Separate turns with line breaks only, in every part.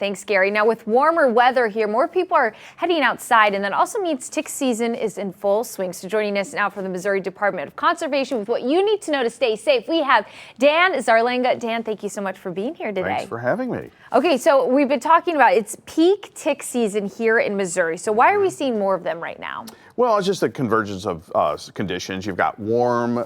Thanks, Gary. Now, with warmer weather here, more people are heading outside, and that also means tick season is in full swing. So joining us now from the Missouri Department of Conservation with what you need to know to stay safe, we have Dan Zarlenga. Dan, thank you so much for being here today.
Thanks for having me.
Okay, so we've been talking about it's peak tick season here in Missouri. So why are we seeing more of them right now?
Well, it's just a convergence of conditions. You've got warm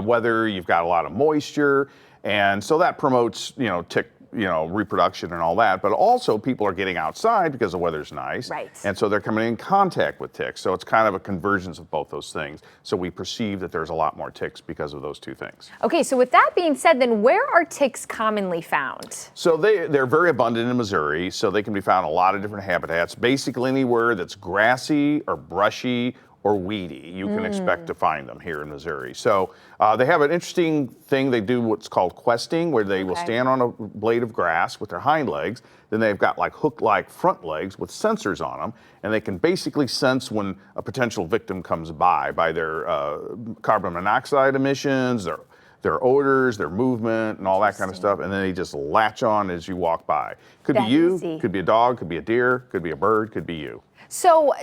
weather, you've got a lot of moisture, and so that promotes, tick reproduction and all that, but also people are getting outside because the weather's nice.
Right.
And so they're coming in contact with ticks. So it's kind of a convergence of both those things. So we perceive that there's a lot more ticks because of those two things.
Okay, so with that being said, then where are ticks commonly found?
So they're very abundant in Missouri, so they can be found in a lot of different habitats. Basically anywhere that's grassy or brushy or weedy, you can expect to find them here in Missouri. So they have an interesting thing. They do what's called questing, where they will stand on a blade of grass with their hind legs. Then they've got like hook-like front legs with sensors on them, and they can basically sense when a potential victim comes by their carbon monoxide emissions, their odors, their movement, and all that kind of stuff, and then they just latch on as you walk by. Could be you, could be a dog, could be a deer, could be a bird, could be you.
So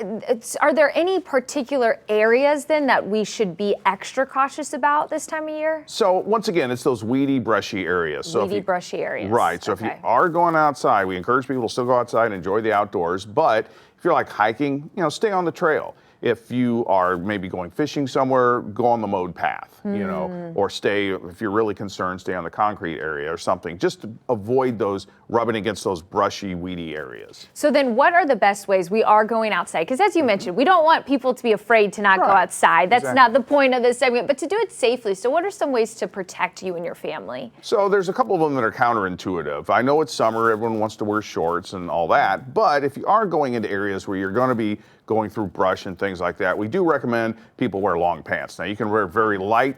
are there any particular areas then that we should be extra cautious about this time of year?
So once again, it's those weedy, brushy areas. So
brushy areas.
Right. So if you are going outside, we encourage people to still go outside and enjoy the outdoors. But if you're like hiking, stay on the trail. If you are maybe going fishing somewhere, go on the mowed path, or stay, if you're really concerned, stay on the concrete area or something, just to avoid those rubbing against those brushy, weedy areas.
So then what are the best ways we are going outside? Because as you mentioned, we don't want people to be afraid to not go outside. That's not the point of this segment, but to do it safely. So what are some ways to protect you and your family?
So there's a couple of them that are counterintuitive. I know it's summer, everyone wants to wear shorts and all that, but if you are going into areas where you're going to be going through brush and things like that, we do recommend people wear long pants. Now you can wear very light,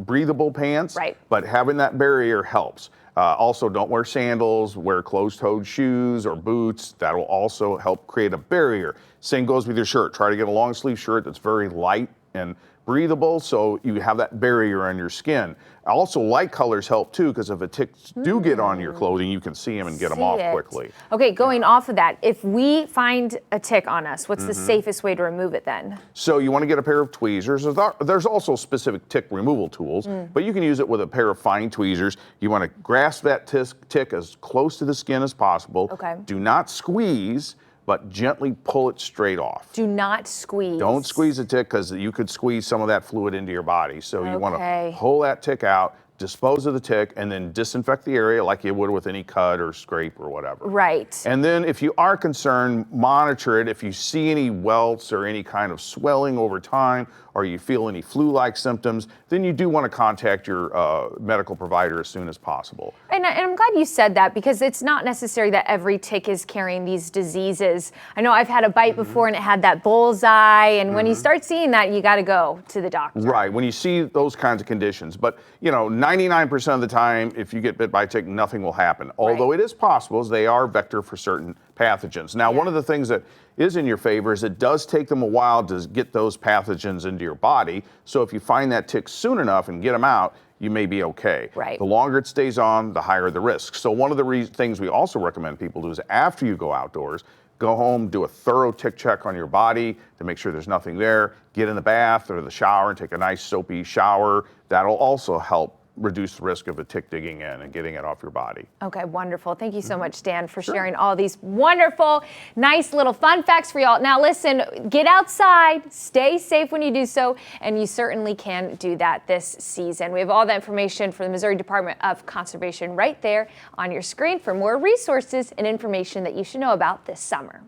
breathable pants, but having that barrier helps. Also, don't wear sandals, wear closed-toed shoes or boots. That will also help create a barrier. Same goes with your shirt. Try to get a long sleeve shirt that's very light and breathable, so you have that barrier on your skin. Also, light colors help too, because if a ticks do get on your clothing, you can see them and get them off quickly.
Okay, going off of that, if we find a tick on us, what's the safest way to remove it then?
So you want to get a pair of tweezers. There's also specific tick removal tools, but you can use it with a pair of fine tweezers. You want to grasp that tick as close to the skin as possible.
Okay.
Do not squeeze, but gently pull it straight off.
Do not squeeze.
Don't squeeze the tick, because you could squeeze some of that fluid into your body. So you want to pull that tick out, dispose of the tick, and then disinfect the area like you would with any cut or scrape or whatever.
Right.
And then if you are concerned, monitor it. If you see any welts or any kind of swelling over time, or you feel any flu-like symptoms, then you do want to contact your medical provider as soon as possible.
And I'm glad you said that, because it's not necessary that every tick is carrying these diseases. I know I've had a bite before and it had that bullseye, and when you start seeing that, you got to go to the doctor.
Right, when you see those kinds of conditions. But, 99% of the time, if you get bit by a tick, nothing will happen. Although it is possible, as they are vector for certain pathogens. Now, one of the things that is in your favor is it does take them a while to get those pathogens into your body. So if you find that tick soon enough and get them out, you may be okay.
Right.
The longer it stays on, the higher the risk. So one of the things we also recommend people do is after you go outdoors, go home, do a thorough tick check on your body to make sure there's nothing there. Get in the bath or the shower and take a nice soapy shower. That'll also help reduce the risk of a tick digging in and getting it off your body.
Okay, wonderful. Thank you so much, Dan, for sharing all these wonderful, nice little fun facts for y'all. Now listen, get outside, stay safe when you do so, and you certainly can do that this season. We have all that information from the Missouri Department of Conservation right there on your screen for more resources and information that you should know about this summer.